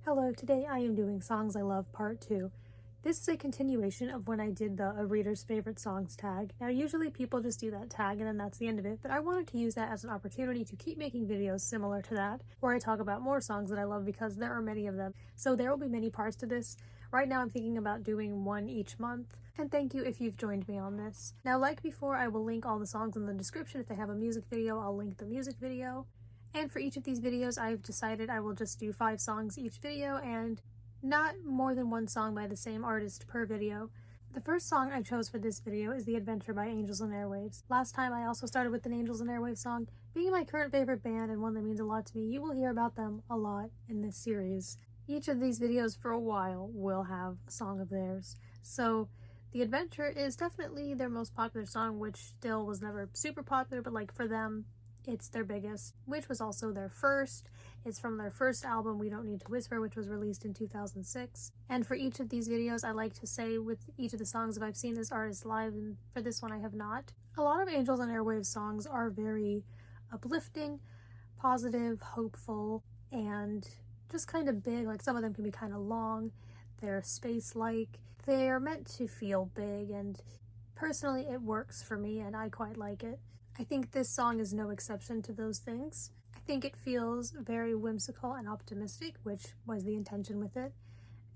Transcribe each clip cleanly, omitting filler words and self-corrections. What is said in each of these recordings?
Hello, today I am doing Songs I Love Part 2. This is a continuation of when I did the A Reader's Favorite Songs tag. Now usually people just do that tag and then that's the end of it, but I wanted to use that as an opportunity to keep making videos similar to that, where I talk about more songs that I love because there are many of them. So there will be many parts to this. Right now I'm thinking about doing one each month, and thank you if you've joined me on this. Now like before, I will link all the songs in the description. If they have a music video, I'll link the music video. And for each of these videos, I've decided I will just do 5 songs each video and not more than one song by the same artist per video. The first song I chose for this video is The Adventure by Angels and Airwaves. Last time I also started with an Angels and Airwaves song. Being my current favorite band and one that means a lot to me, you will hear about them a lot in this series. Each of these videos for a while will have a song of theirs. So The Adventure is definitely their most popular song, which still was never super popular, but like for them, it's their biggest, which was also their first. It's from their first album, We Don't Need to Whisper, which was released in 2006. And for each of these videos, I like to say with each of the songs if I've seen this artist live, and for this one I have not. A lot of Angels and Airwaves songs are very uplifting, positive, hopeful, and just kind of big. Like some of them can be kind of long, they're space-like. They're meant to feel big, and personally it works for me and I quite like it. I think this song is no exception to those things. I think it feels very whimsical and optimistic, which was the intention with it.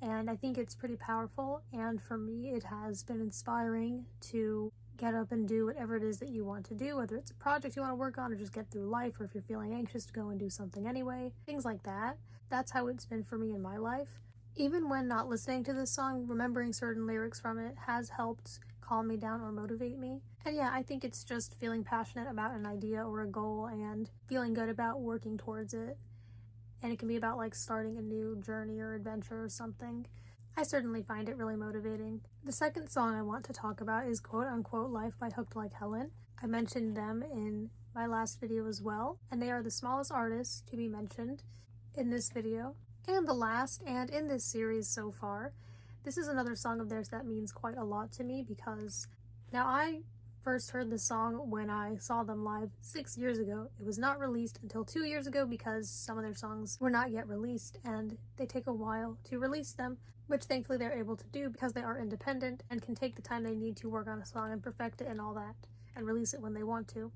And I think it's pretty powerful, and for me it has been inspiring to get up and do whatever it is that you want to do, whether it's a project you want to work on or just get through life, or if you're feeling anxious to go and do something anyway, things like that. That's how it's been for me in my life. Even when not listening to this song, remembering certain lyrics from it has helped calm me down or motivate me. And yeah, I think it's just feeling passionate about an idea or a goal and feeling good about working towards it. And it can be about like starting a new journey or adventure or something. I certainly find it really motivating. The second song I want to talk about is Quote Unquote Life by Hooked Like Helen. I mentioned them in my last video as well, and they are the smallest artists to be mentioned in this video, and the last, and in this series so far. This is another song of theirs that means quite a lot to me because now I first heard this song when I saw them live 6 years ago. It was not released until 2 years ago because some of their songs were not yet released and they take a while to release them, which thankfully they're able to do because they are independent and can take the time they need to work on a song and perfect it and all that and release it when they want to.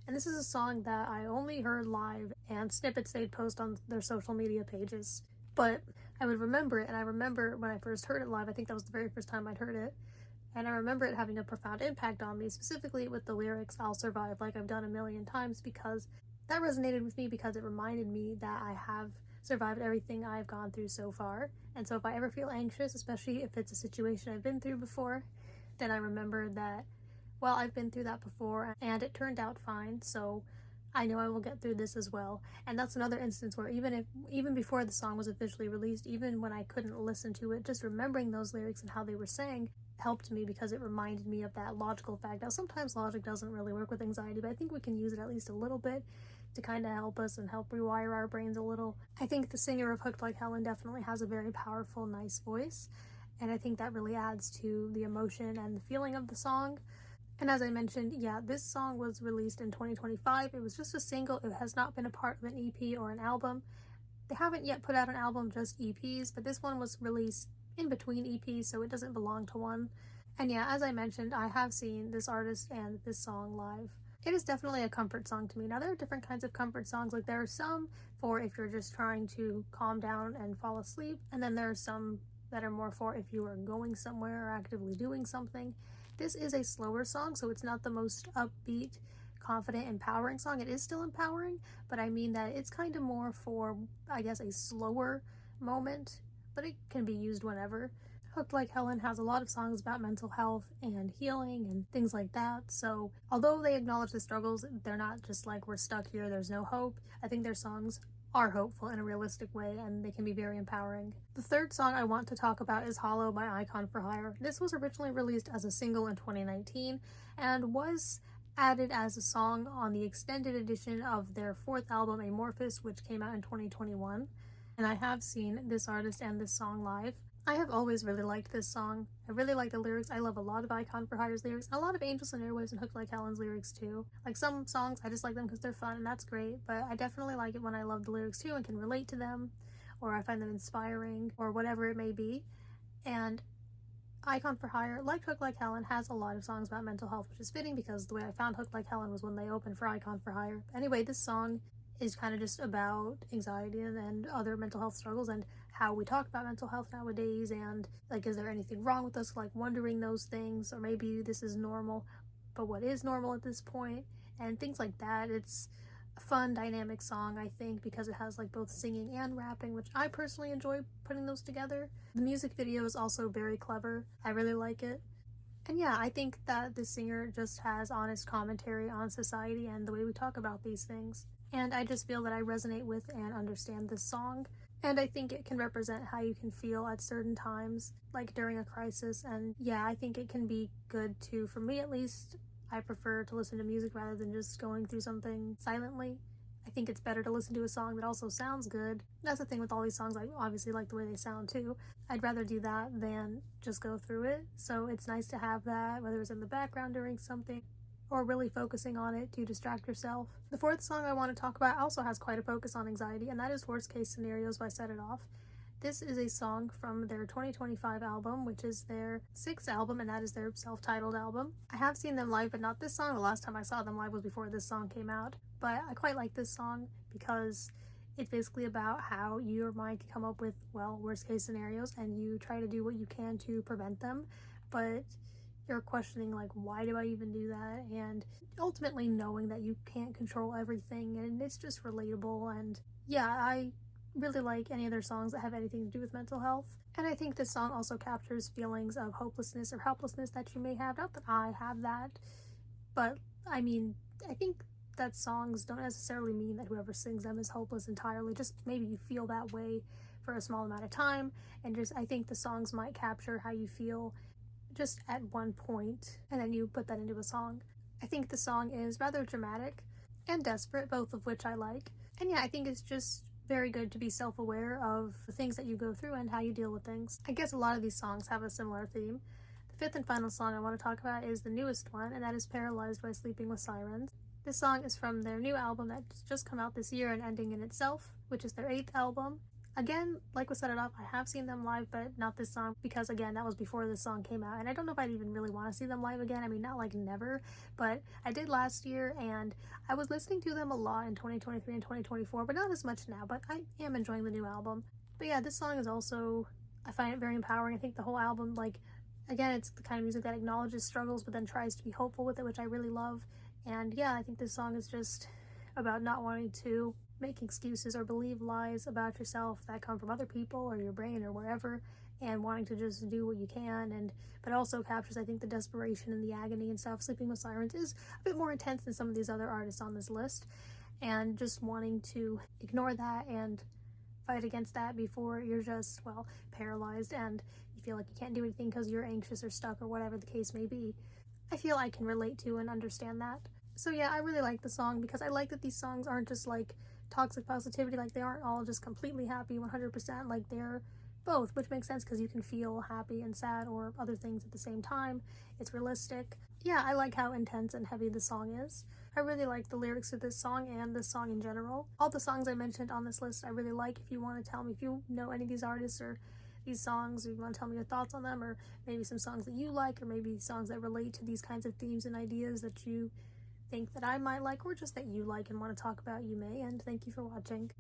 And this is a song that I only heard live and snippets they'd post on their social media pages. But I would remember it, and I remember when I first heard it live, I think that was the very first time I'd heard it, and I remember it having a profound impact on me, specifically with the lyrics, "I'll survive like I've done a million times," because that resonated with me because it reminded me that I have survived everything I've gone through so far. And so if I ever feel anxious, especially if it's a situation I've been through before, then I remember that, well, I've been through that before and it turned out fine, so I know I will get through this as well. And that's another instance where even before the song was officially released, even when I couldn't listen to it, just remembering those lyrics and how they were sang helped me because it reminded me of that logical fact. Now sometimes logic doesn't really work with anxiety, but I think we can use it at least a little bit to kind of help us and help rewire our brains a little. I think the singer of Hooked Like Helen definitely has a very powerful, nice voice, and I think that really adds to the emotion and the feeling of the song. And as I mentioned, yeah, this song was released in 2025. It was just a single. It has not been a part of an EP or an album. They haven't yet put out an album, just EPs, but this one was released in between EPs, so it doesn't belong to one. And yeah, as I mentioned, I have seen this artist and this song live. It is definitely a comfort song to me. Now, there are different kinds of comfort songs. Like, there are some for if you're just trying to calm down and fall asleep, and then there are some that are more for if you are going somewhere or actively doing something. This is a slower song, so it's not the most upbeat, confident, empowering song. It is still empowering, but I mean that it's kind of more for, I guess, a slower moment, but it can be used whenever. Hooked Like Helen has a lot of songs about mental health and healing and things like that, so although they acknowledge the struggles, they're not just like, we're stuck here, there's no hope. I think their songs are hopeful in a realistic way, and they can be very empowering. The third song I want to talk about is Hollow by Icon for Hire. This was originally released as a single in 2019 and was added as a song on the extended edition of their fourth album, Amorphous, which came out in 2021. And I have seen this artist and this song live. I have always really liked this song. I really like the lyrics. I love a lot of Icon for Hire's lyrics, a lot of Angels and Airwaves and Hooked Like Helen's lyrics too. Like, some songs I just like them because they're fun and that's great, but I definitely like it when I love the lyrics too and can relate to them, or I find them inspiring, or whatever it may be. And Icon for Hire, like Hook Like Helen, has a lot of songs about mental health, which is fitting because the way I found Hook Like Helen was when they opened for Icon for Hire. Anyway, this song is kind of just about anxiety and other mental health struggles and how we talk about mental health nowadays, and like, is there anything wrong with us, like wondering those things, or maybe this is normal, but what is normal at this point, and things like that. It's a fun, dynamic song, I think, because it has like both singing and rapping, which I personally enjoy putting those together. The music video is also very clever. I really like it. And yeah, I think that the singer just has honest commentary on society and the way we talk about these things. And I just feel that I resonate with and understand this song. And I think it can represent how you can feel at certain times, like during a crisis. And yeah, I think it can be good too, for me at least. I prefer to listen to music rather than just going through something silently. I think it's better to listen to a song that also sounds good. That's the thing with all these songs, I obviously like the way they sound too. I'd rather do that than just go through it. So it's nice to have that, whether it's in the background during something or really focusing on it to distract yourself. The fourth song I want to talk about also has quite a focus on anxiety, and that is Worst Case Scenarios by Set It Off. This is a song from their 2025 album, which is their 6th album, and that is their self-titled album. I have seen them live, but not this song. The last time I saw them live was before this song came out. But I quite like this song because it's basically about how your mind can come up with, well, worst case scenarios, and you try to do what you can to prevent them. But you're questioning, like, why do I even do that? And ultimately knowing that you can't control everything, and it's just relatable. And yeah, I really like any of their songs that have anything to do with mental health. And I think this song also captures feelings of hopelessness or helplessness that you may have. Not that I have that, but I mean, I think that songs don't necessarily mean that whoever sings them is hopeless entirely. Just maybe you feel that way for a small amount of time, and just I think the songs might capture how you feel just at one point, and then you put that into a song. I think the song is rather dramatic and desperate, both of which I like. And yeah, I think it's just very good to be self-aware of the things that you go through and how you deal with things. I guess a lot of these songs have a similar theme. The fifth and final song I want to talk about is the newest one, and that is Paralyzed by Sleeping with Sirens. This song is from their new album that's just come out this year, and Ending in Itself, which is their 8th album. Again, like we Set It Off, I have seen them live, but not this song, because again, that was before this song came out, and I don't know if I'd even really want to see them live again. I mean, not like never, but I did last year, and I was listening to them a lot in 2023 and 2024, but not as much now, but I am enjoying the new album. But yeah, this song is also, I find it very empowering. I think the whole album, like, again, it's the kind of music that acknowledges struggles, but then tries to be hopeful with it, which I really love. And yeah, I think this song is just about not wanting to make excuses or believe lies about yourself that come from other people or your brain or wherever, and wanting to just do what you can. And but also captures, I think, the desperation and the agony and stuff. Sleeping with Sirens is a bit more intense than some of these other artists on this list, and just wanting to ignore that and fight against that before you're just, well, paralyzed and you feel like you can't do anything because you're anxious or stuck or whatever the case may be. I feel I can relate to and understand that. So yeah, I really like the song because I like that these songs aren't just like toxic positivity, like they aren't all just completely happy 100%, like they're both, which makes sense because you can feel happy and sad or other things at the same time. It's realistic. Yeah, I like how intense and heavy the song is. I really like the lyrics of this song and this song in general. All the songs I mentioned on this list I really like. If you want to tell me, if you know any of these artists or these songs, or you want to tell me your thoughts on them, or maybe some songs that you like, or maybe songs that relate to these kinds of themes and ideas that you think that I might like, or just that you like and want to talk about, you may. And thank you for watching.